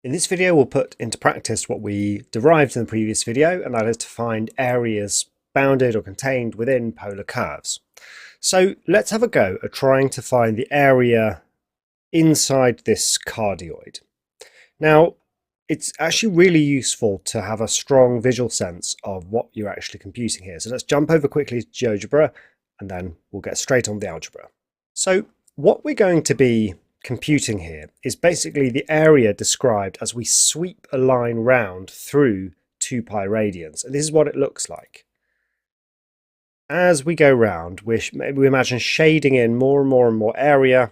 In this video, we'll put into practice what we derived in the previous video, and that is to find areas bounded or contained within polar curves. So let's have a go at trying to find the area inside this cardioid. Now, it's actually really useful to have a strong visual sense of what you're actually computing here. So let's jump over quickly to GeoGebra, and then we'll get straight on the algebra. So what we're going to be computing here is basically the area described as we sweep a line round through 2 pi radians. And this is what it looks like. As we go round, we imagine shading in more and more and more area,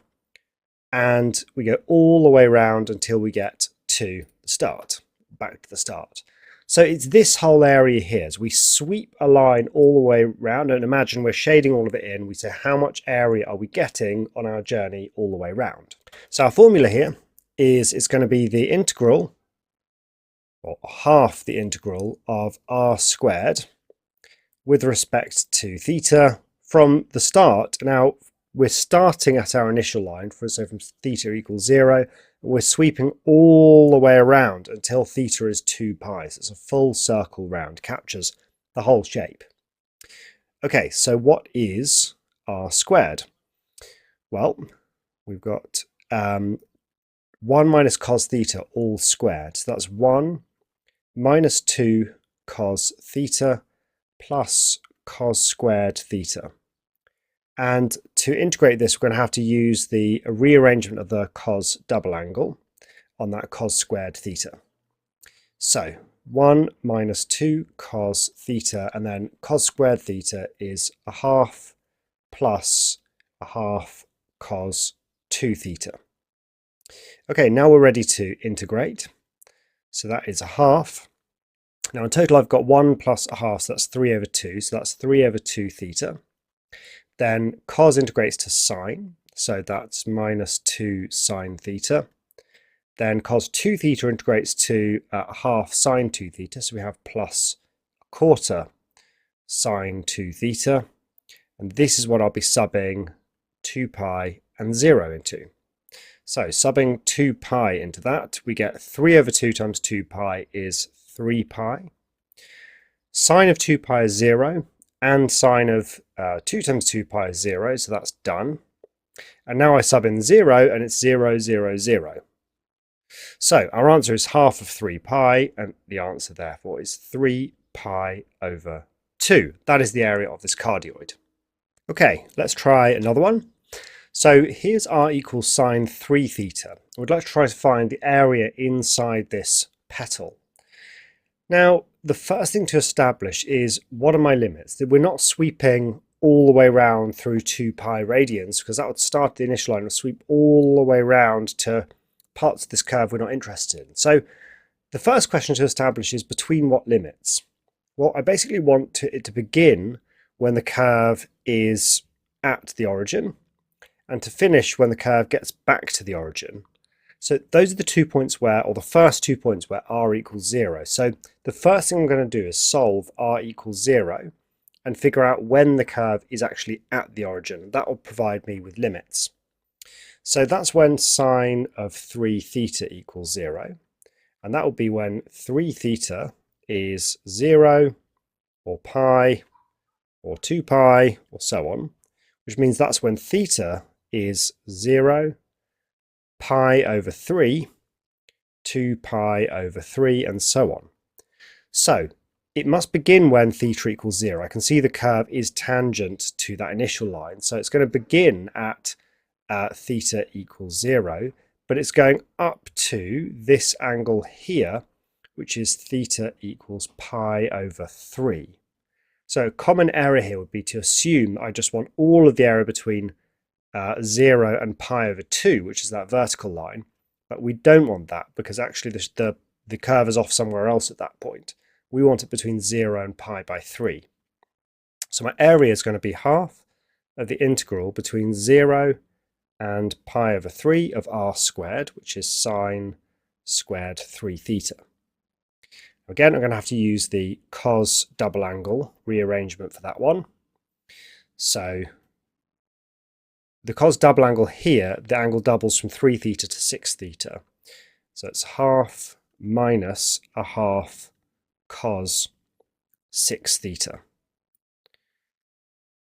and we go all the way around until we get to the start, back to the start. So it's this whole area here. As we sweep a line all the way around, and imagine we're shading all of it in, we say how much area are we getting on our journey all the way around. So our formula here is it's going to be the integral, or half the integral, of r squared with respect to theta from the start. Now we're starting at our initial line, so from theta equals 0, we're sweeping all the way around until theta is 2 pi. So it's a full circle round, captures the whole shape. Okay, so what is r squared? Well, we've got 1 minus cos theta all squared. So that's 1 minus 2 cos theta plus cos squared theta. And to integrate this, we're going to have to use the rearrangement of the cos double angle on that cos squared theta. So 1 minus 2 cos theta, and then cos squared theta is a half plus a half cos 2 theta. Okay, now we're ready to integrate. So that is a half. Now in total I've got 1 plus a half, so that's 3 over 2. So that's 3 over 2 theta. Then cos integrates to sine, so that's minus 2 sine theta. Then cos 2 theta integrates to half sine 2 theta, so we have plus a quarter sine 2 theta. And this is what I'll be subbing 2 pi and 0 into. So subbing 2 pi into that, we get 3 over 2 times 2 pi is 3 pi. Sine of 2 pi is 0. And sine of 2 times 2 pi is 0, so that's done. And now I sub in 0, and it's 0, 0, 0. So our answer is half of 3 pi, and the answer therefore is 3 pi over 2. That is the area of this cardioid. Okay, let's try another one. So here's r equals sine 3 theta. We'd like to try to find the area inside this petal. Now, the first thing to establish is, what are my limits? That we're not sweeping all the way around through 2 pi radians, because that would start the initial line and sweep all the way around to parts of this curve we're not interested in. So the first question to establish is, between what limits? Well, I basically want it to begin when the curve is at the origin, and to finish when the curve gets back to the origin. So those are the 2 points where, or the first 2 points where r equals 0. So the first thing I'm going to do is solve r equals 0 and figure out when the curve is actually at the origin. That will provide me with limits. So that's when sine of 3 theta equals 0. And that will be when 3 theta is 0 or pi or 2 pi or so on, which means that's when theta is 0, pi over 3, 2 pi over 3, and so on. So it must begin when theta equals 0. I can see the curve is tangent to that initial line, so it's going to begin at theta equals 0, but it's going up to this angle here, which is theta equals pi over 3. So a common error here would be to assume I just want all of the area between 0 and pi over 2, which is that vertical line, but we don't want that, because actually the curve is off somewhere else at that point. We want it between 0 and pi by 3. So my area is going to be half of the integral between 0 and pi over 3 of r squared, which is sine squared 3 theta. Again, I'm going to have to use the cos double angle rearrangement for that one. So the cos double angle here, the angle doubles from 3 theta to 6 theta. So it's half minus a half cos 6 theta.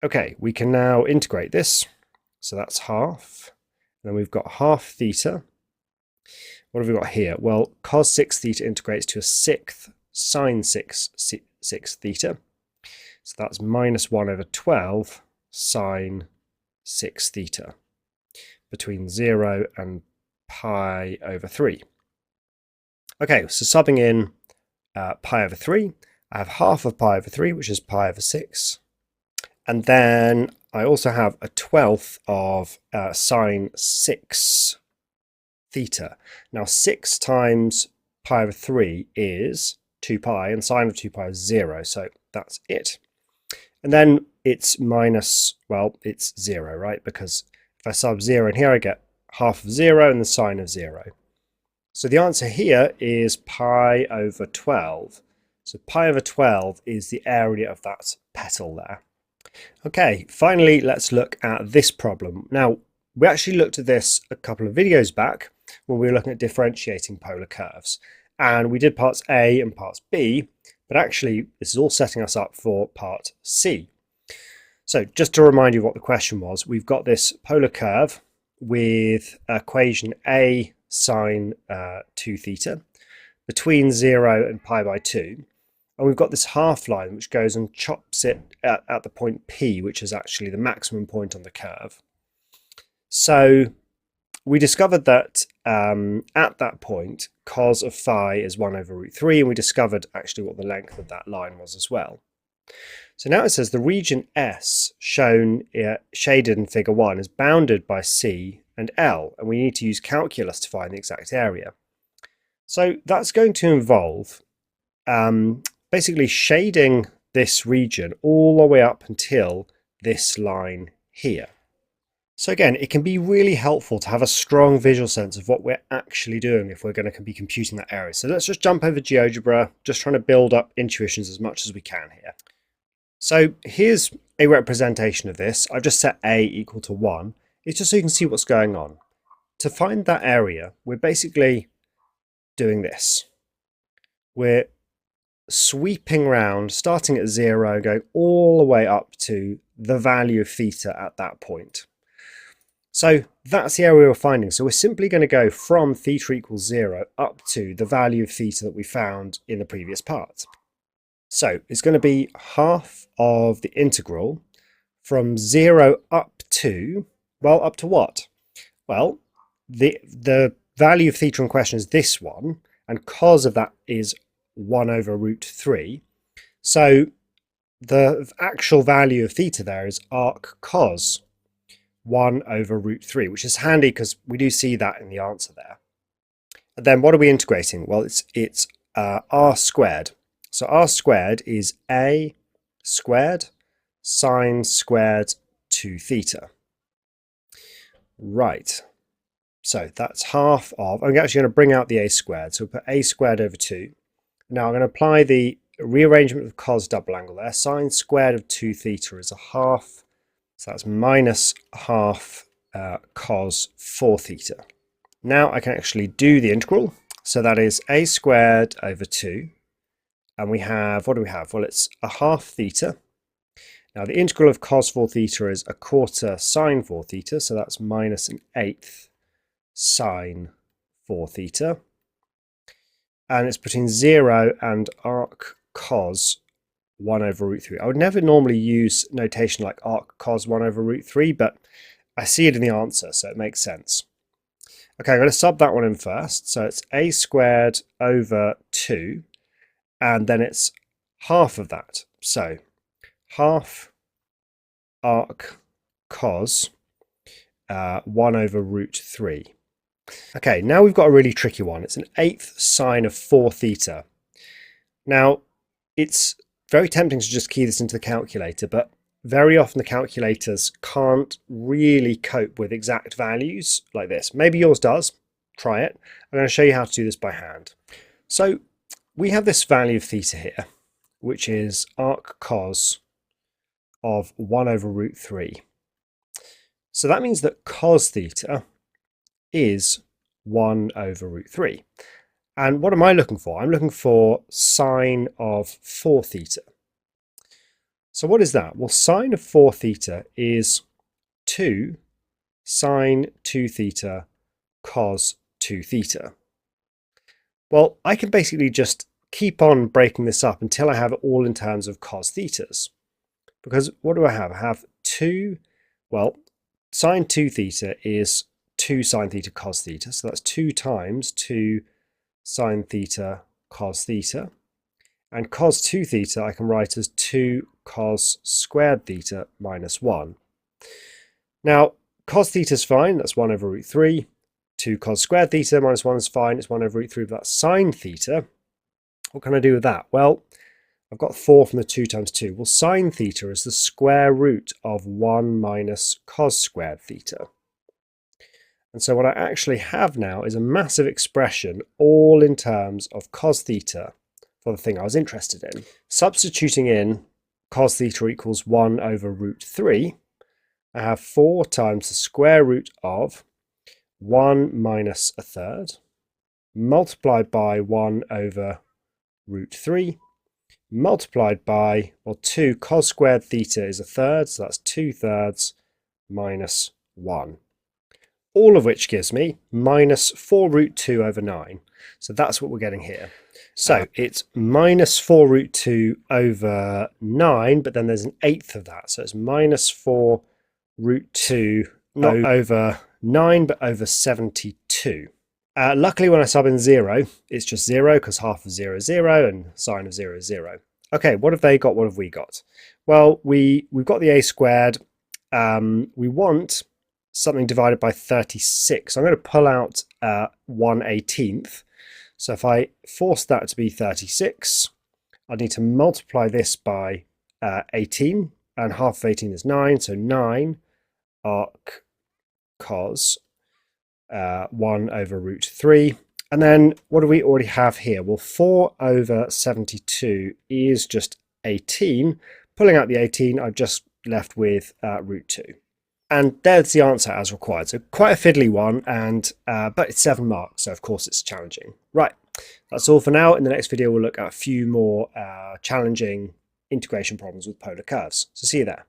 Okay, we can now integrate this. So that's half. And then we've got half theta. What have we got here? Well, cos 6 theta integrates to a sixth sine 6 theta. So that's minus 1 over 12 sine 6 theta between 0 and pi over 3. Okay, so subbing in pi over 3, I have half of pi over 3, which is pi over 6. And then I also have a 12th of sine 6 theta. Now 6 times pi over 3 is 2 pi, and sine of 2 pi is 0, so that's it. And then it's minus, well, it's 0, right? Because if I sub 0 in here, I get half of 0 and the sine of 0. So the answer here is pi over 12. So pi over 12 is the area of that petal there. Okay, finally, let's look at this problem. Now, we actually looked at this a couple of videos back when we were looking at differentiating polar curves. And we did parts A and parts B, but actually this is all setting us up for part C. So just to remind you what the question was, we've got this polar curve with equation A sine 2 theta between 0 and pi by 2. And we've got this half line which goes and chops it at the point P, which is actually the maximum point on the curve. So we discovered that at that point, cos of phi is 1 over root 3, and we discovered actually what the length of that line was as well. So now it says the region S shown shaded in figure 1 is bounded by C and L, and we need to use calculus to find the exact area. So that's going to involve basically shading this region all the way up until this line here. So again, it can be really helpful to have a strong visual sense of what we're actually doing if we're going to be computing that area. So let's just jump over GeoGebra, just trying to build up intuitions as much as we can here. So here's a representation of this. I've just set A equal to 1. It's just so you can see what's going on. To find that area, we're basically doing this. We're sweeping round, starting at 0, going all the way up to the value of theta at that point. So that's the area we're finding. So we're simply going to go from theta equals 0 up to the value of theta that we found in the previous part. So it's going to be half of the integral from 0 up to, well, up to what? Well, the value of theta in question is this one, and cos of that is 1 over root 3. So the actual value of theta there is arc cos 1 over root 3, which is handy because we do see that in the answer there. And then what are we integrating? Well, it's r squared. So r squared is a squared sine squared 2 theta. Right. So that's half of, I'm actually going to bring out the a squared. So we'll put a squared over 2. Now I'm going to apply the rearrangement of cos double angle there. Sine squared of 2 theta is a half. So that's minus half cos 4 theta. Now I can actually do the integral. So that is a squared over 2. And we have, what do we have? Well, it's a half theta. Now the integral of cos 4 theta is a quarter sine 4 theta. So that's minus an eighth sine 4 theta. And it's between 0 and arc cos 1 over root 3. I would never normally use notation like arc cos 1 over root 3, but I see it in the answer, so it makes sense. Okay, I'm going to sub that one in first. So it's a squared over 2, and then it's half of that. So half arc cos 1 over root 3. Okay, now we've got a really tricky one. It's an eighth sine of 4 theta. Now, it's very tempting to just key this into the calculator, but very often the calculators can't really cope with exact values like this. Maybe yours does. Try it. I'm going to show you how to do this by hand. So we have this value of theta here, which is arc cos of 1 over root 3. So that means that cos theta is 1 over root 3. And what am I looking for? I'm looking for sine of 4 theta. So what is that? Well, sine of 4 theta is 2 sine 2 theta cos 2 theta. Well, I can basically just keep on breaking this up until I have it all in terms of cos thetas. Because what do I have? I have 2, well, sine 2 theta is 2 sine theta cos theta. So that's 2 times 2 sine theta cos theta. And cos 2 theta I can write as 2 cos squared theta minus 1. Now, cos theta is fine. That's 1 over root 3. 2 cos squared theta minus 1 is fine. It's 1 over root 3, but that's sine theta. What can I do with that? Well, I've got 4 from the 2 times 2. Well, sine theta is the square root of 1 minus cos squared theta. And so what I actually have now is a massive expression all in terms of cos theta for the thing I was interested in. Substituting in cos theta equals 1 over root 3, I have 4 times the square root of 1 minus a third multiplied by 1 over root 3 multiplied by, well, 2 cos squared theta is a third, so that's 2 thirds minus 1. All of which gives me minus 4 root 2 over 9. So that's what we're getting here. So it's minus 4 root 2 over 9, but then there's an eighth of that. So it's minus 4 root 2, not over 9, but over 72. Luckily, when I sub in 0, it's just 0 because half of 0 is 0 and sine of 0 is 0. Okay, what have they got? What have we got? Well, we've got the a squared. We want something divided by 36. So I'm going to pull out 1/18. So if I force that to be 36, I need to multiply this by 18, and half of 18 is 9, so 9 arc cos 1 over root 3. And then what do we already have here? Well, 4 over 72 is just 18. Pulling out the 18, I've just left with root 2. And there's the answer as required. So quite a fiddly one, and but it's 7 marks, so of course it's challenging. Right, that's all for now. In the next video, we'll look at a few more challenging integration problems with polar curves. So see you there.